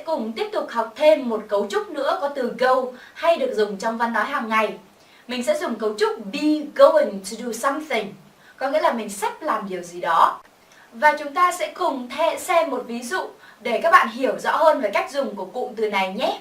cùng tiếp tục học thêm một cấu trúc nữa có từ go hay được dùng trong văn nói hàng ngày. Mình sẽ dùng cấu trúc be going to do something, có nghĩa là mình sắp làm điều gì đó. Và chúng ta sẽ cùng xem một ví dụ để các bạn hiểu rõ hơn về cách dùng của cụm từ này nhé.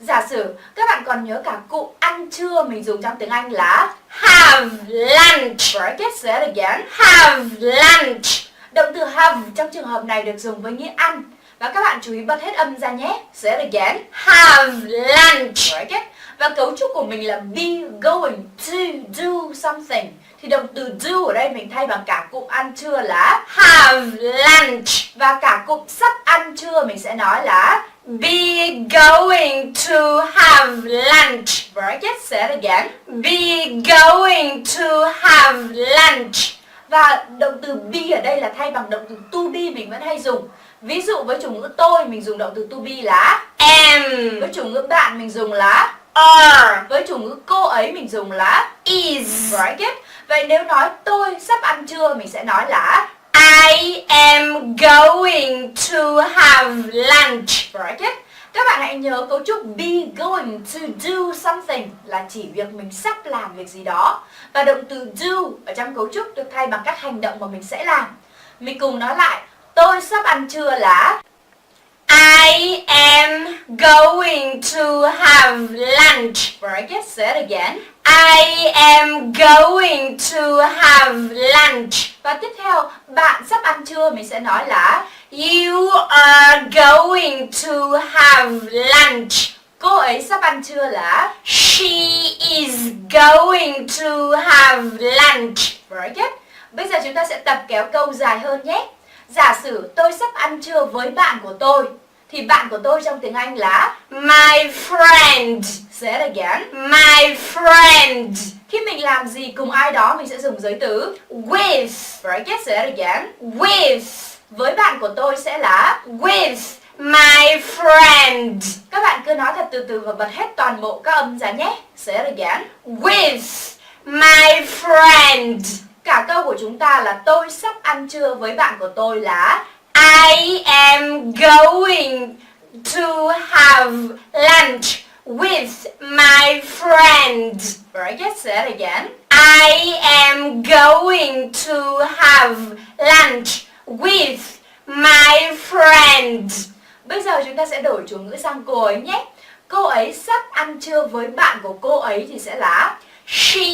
Giả sử các bạn còn nhớ cả cụm ăn trưa mình dùng trong tiếng Anh là have lunch. Right, say it again. Have lunch. Động từ have trong trường hợp này được dùng với nghĩa ăn. Và các bạn chú ý bật hết âm ra nhé. Say it again. Have lunch. Right. Và cấu trúc của mình là be going to do something. Thì động từ do ở đây mình thay bằng cả cụm ăn trưa là have lunch. Và cả cụm sắp ăn trưa mình sẽ nói là be going to have lunch. Right, say it again. Be going to have lunch. Và động từ be ở đây là thay bằng động từ to be mình vẫn hay dùng. Ví dụ với chủ ngữ tôi mình dùng động từ to be là am. Với chủ ngữ bạn mình dùng là are. Với chủ ngữ cô ấy mình dùng là is. Right. Vậy nếu nói tôi sắp ăn trưa mình sẽ nói là I am going to have lunch. Right. Các bạn hãy nhớ cấu trúc be going to do something là chỉ việc mình sắp làm việc gì đó. Và động từ do ở trong cấu trúc được thay bằng các hành động mà mình sẽ làm. Mình cùng nói lại, tôi sắp ăn trưa là I am going to have lunch. Right, say it again. I am going to have lunch. Và tiếp theo, bạn sắp ăn trưa mình sẽ nói là You are going to have lunch. cô ấy sắp ăn trưa là She is going to have lunch. Right. Bây giờ chúng ta sẽ tập kéo câu dài hơn nhé. Giả sử tôi sắp ăn trưa với bạn của tôi thì bạn của tôi trong tiếng Anh là My friend. Say it again. My friend. Khi mình làm gì cùng ai đó mình sẽ dùng giới từ With. Right, say it again. With. Với bạn của tôi sẽ là With my friend. Các bạn cứ nói thật từ từ và bật hết toàn bộ các âm ra nhé. Say it again. With my friend. Cả câu của chúng ta là tôi sắp ăn trưa với bạn của tôi là I am going to have lunch with my friend. Right, say it again. I am going to have lunch with my friend. Bây giờ chúng ta sẽ đổi chủ ngữ sang cô ấy nhé. Cô ấy sắp ăn trưa với bạn của cô ấy thì sẽ là She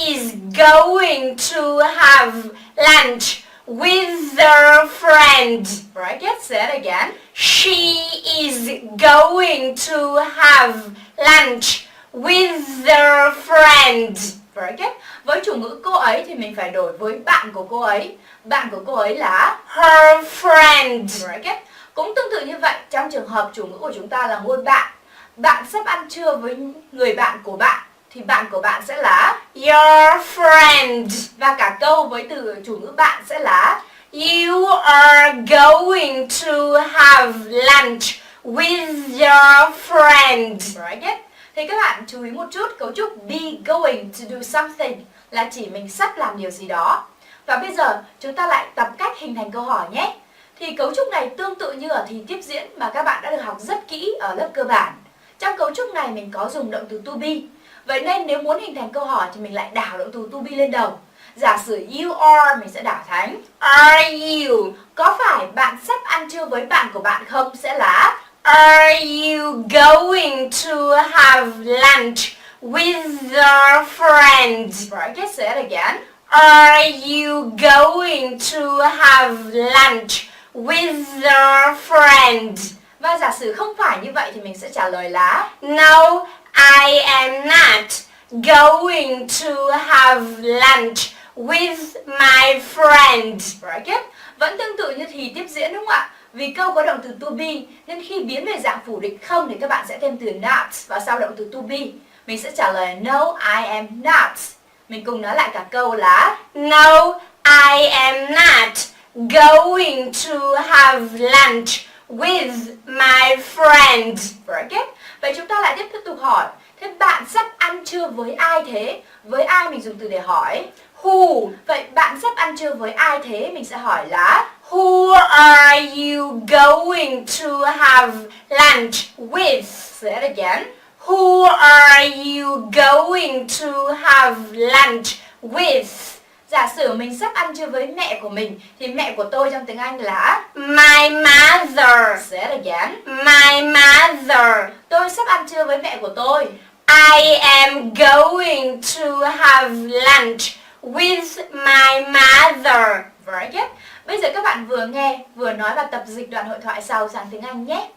is going to have lunch with their friend. Right, say it again. She is going to have lunch with their friend. Right. Với chủ ngữ cô ấy thì mình phải đổi với bạn của cô ấy. Bạn của cô ấy là Her friend. Right. Cũng tương tự như vậy, trong trường hợp chủ ngữ của chúng ta là ngôn bạn. Bạn sắp ăn trưa với người bạn của bạn thì bạn của bạn sẽ là Your friend. Và cả câu với từ chủ ngữ bạn sẽ là You are going to have lunch with your friend. Right. Thì các bạn chú ý một chút, cấu trúc be going to do something là chỉ mình sắp làm điều gì đó. Và bây giờ chúng ta lại tập cách hình thành câu hỏi nhé. Thì cấu trúc này tương tự như ở thì tiếp diễn mà các bạn đã được học rất kỹ ở lớp cơ bản. Trong cấu trúc này mình có dùng động từ to be. Vậy nên nếu muốn hình thành câu hỏi thì mình lại đảo động từ to be lên đầu. Giả sử you are mình sẽ đảo thành Are you? Có phải bạn sắp ăn trưa với bạn của bạn không sẽ là Are you going to have lunch with your friend? Right, say it again. Are you going to have lunch with your friend? Và giả sử không phải như vậy thì mình sẽ trả lời là No, I am not going to have lunch with my friend. Right. Vẫn tương tự như thì tiếp diễn đúng không ạ? Vì câu có động từ to be nên khi biến về dạng phủ định không thì các bạn sẽ thêm từ not và sau động từ to be. Mình sẽ trả lời no, I am not. Mình cùng nói lại cả câu là No, I am not going to have lunch with my friend. Right. Vậy chúng ta lại tiếp tục hỏi. Thế bạn sắp ăn trưa với ai thế? Với ai mình dùng từ để hỏi Who? Vậy bạn sắp ăn trưa với ai thế? Mình sẽ hỏi là Who are you going to have lunch with? say it again. Who are you going to have lunch with? Giả sử mình sắp ăn trưa với mẹ của mình thì mẹ của tôi trong tiếng Anh là My mother. say it again. My mother. Tôi sắp ăn trưa với mẹ của tôi. I am going to have lunch with my mother. Very good. Bây giờ các bạn vừa nghe, vừa nói và tập dịch đoạn hội thoại sau sang tiếng Anh nhé.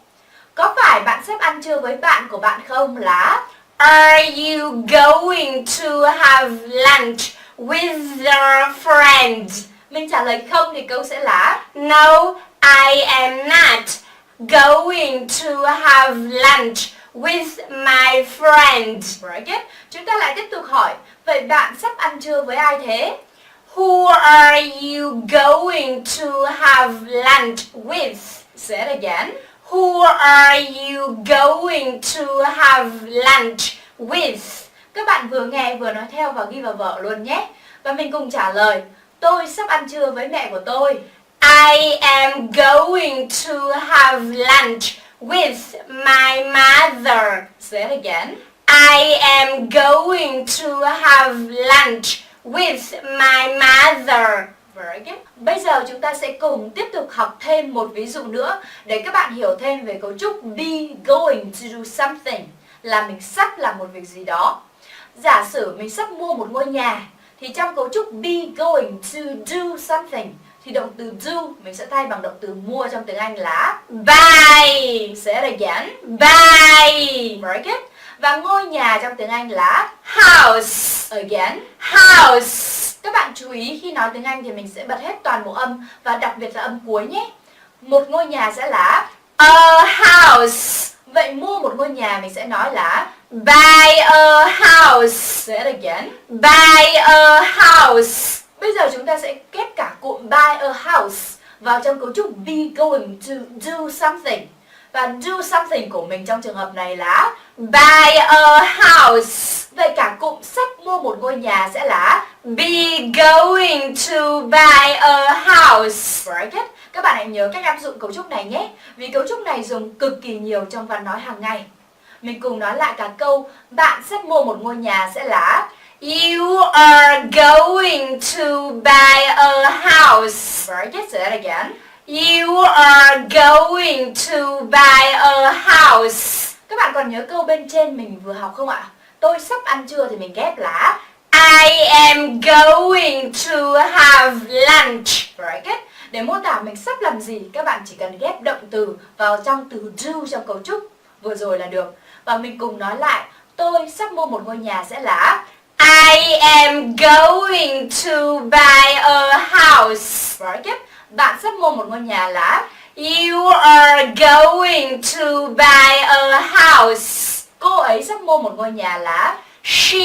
Có phải bạn sắp ăn trưa với bạn của bạn không là Are you going to have lunch with your friend? Mình trả lời không thì câu sẽ là No, I am not going to have lunch with my friend. very good. Chúng ta lại tiếp tục hỏi, vậy bạn sắp ăn trưa với ai thế? Who are you going to have lunch with? Say it again. Who are you going to have lunch with? Các bạn vừa nghe vừa nói theo và ghi vào vở luôn nhé. Và mình cùng trả lời, tôi sắp ăn trưa với mẹ của tôi. I am going to have lunch with my mother. Say it again. I am going to have lunch with my mother. Very good. Bây giờ chúng ta sẽ cùng tiếp tục học thêm một ví dụ nữa để các bạn hiểu thêm về cấu trúc be going to do something, là mình sắp làm một việc gì đó. Giả sử mình sắp mua một ngôi nhà thì trong cấu trúc be going to do something thì động từ do mình sẽ thay bằng động từ mua trong tiếng Anh là Buy. say it again. Buy. Very good. Và ngôi nhà trong tiếng Anh là House. again. House. Các bạn chú ý khi nói tiếng Anh thì mình sẽ bật hết toàn bộ âm và đặc biệt là âm cuối nhé. Một ngôi nhà sẽ là A house. vậy mua một ngôi nhà mình sẽ nói là Buy a house. say it again. Buy a house. Bây giờ chúng ta sẽ ghép cả cụm buy a house vào trong cấu trúc be going to do something. Và do something của mình trong trường hợp này là Buy a house. vậy cả cụm sắp mua một ngôi nhà sẽ là Be going to buy a house. very good. Các bạn hãy nhớ cách áp dụng cấu trúc này nhé. Vì cấu trúc này dùng cực kỳ nhiều trong văn nói hàng ngày. Mình cùng nói lại cả câu bạn sắp mua một ngôi nhà sẽ là You are going to buy a house. very good. Say that again. You are going to buy a house. Các bạn còn nhớ câu bên trên mình vừa học không ạ? Tôi sắp ăn trưa thì mình ghép là I am going to have lunch. very good. Để mô tả mình sắp làm gì, các bạn chỉ cần ghép động từ vào trong từ do trong cấu trúc vừa rồi là được. Và mình cùng nói lại, tôi sắp mua một ngôi nhà sẽ là I am going to buy a house. very good. Bạn sắp mua một ngôi nhà là You are going to buy a house. cô ấy sắp mua một ngôi nhà là She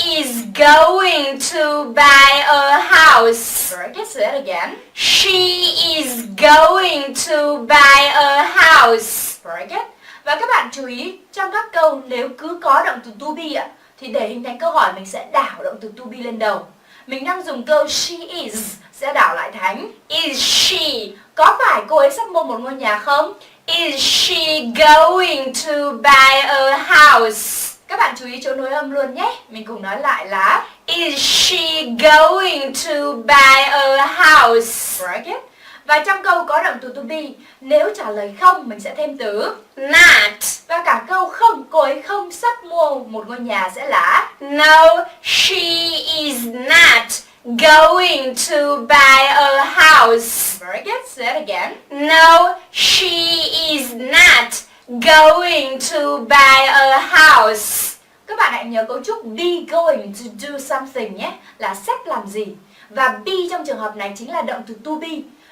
is going to buy a house. very good. Say that again. She is going to buy a house. Very good. Và các bạn chú ý, trong các câu nếu cứ có động từ to be ạ, thì để hình thành câu hỏi mình sẽ đảo động từ to be lên đầu. Mình đang dùng câu she is sẽ đảo lại thành Is she? có phải cô ấy sắp mua một ngôi nhà không? Is she going to buy a house? Các bạn chú ý chỗ nối âm luôn nhé. Mình cùng nói lại là Is she going to buy a house? very good. Và trong câu có động từ to be, nếu trả lời không mình sẽ thêm từ Not. và cả câu không, cô ấy không sắp mua một ngôi nhà sẽ là No, she is not going to buy a house. very good. Say it again. No, she is not going to buy a house. Các bạn hãy nhớ cấu trúc be going to do something nhé, là sắp làm gì. Và be trong trường hợp này chính là động từ to be.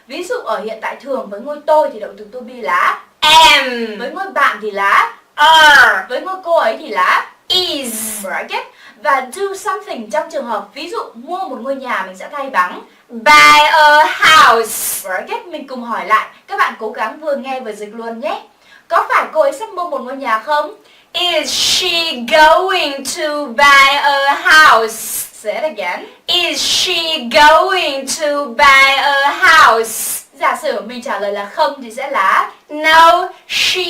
Ví dụ ở hiện tại thường với ngôi tôi thì động từ to be là Am. với ngôi bạn thì là Are. với ngôi cô ấy thì là Is. very good. Và do something trong trường hợp ví dụ mua một ngôi nhà mình sẽ thay bằng Buy a house. very good. Mình cùng hỏi lại, các bạn cố gắng vừa nghe vừa dịch luôn nhé. Có phải cô ấy sắp mua một ngôi nhà không? Is she going to buy a house? Say it again. Is she going to buy a house? Giả sử mình trả lời là không thì sẽ là No, she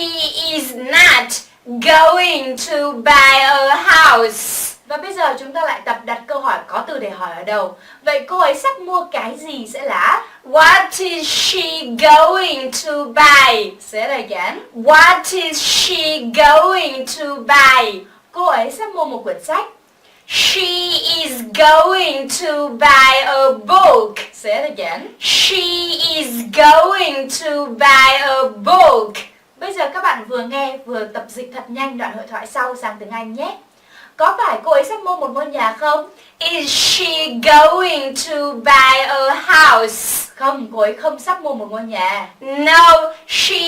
is not going to buy a house. Và bây giờ chúng ta lại tập đặt câu hỏi có từ để hỏi ở đầu. Vậy cô ấy sắp mua cái gì sẽ là What is she going to buy? Say it again. What is she going to buy? Cô ấy sắp mua một quyển sách. She is going to buy a book. Say it again. She is going to buy a book. Bây giờ các bạn vừa nghe vừa tập dịch thật nhanh đoạn hội thoại sau sang tiếng Anh nhé. Có phải cô ấy sắp mua một ngôi nhà không? Is she going to buy a house? Không, cô ấy không sắp mua một ngôi nhà. No, she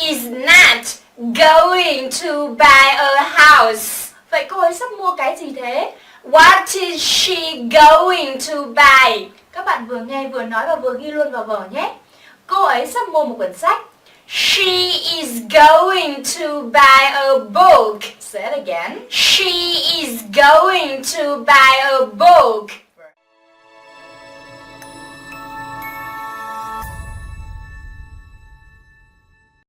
is not going to buy a house. Vậy cô ấy sắp mua cái gì thế? What is she going to buy? Các bạn vừa nghe vừa nói và vừa ghi luôn vào vở nhé. Cô ấy sắp mua một quyển sách. She is going to buy a book. Say it again. She is going to buy a book.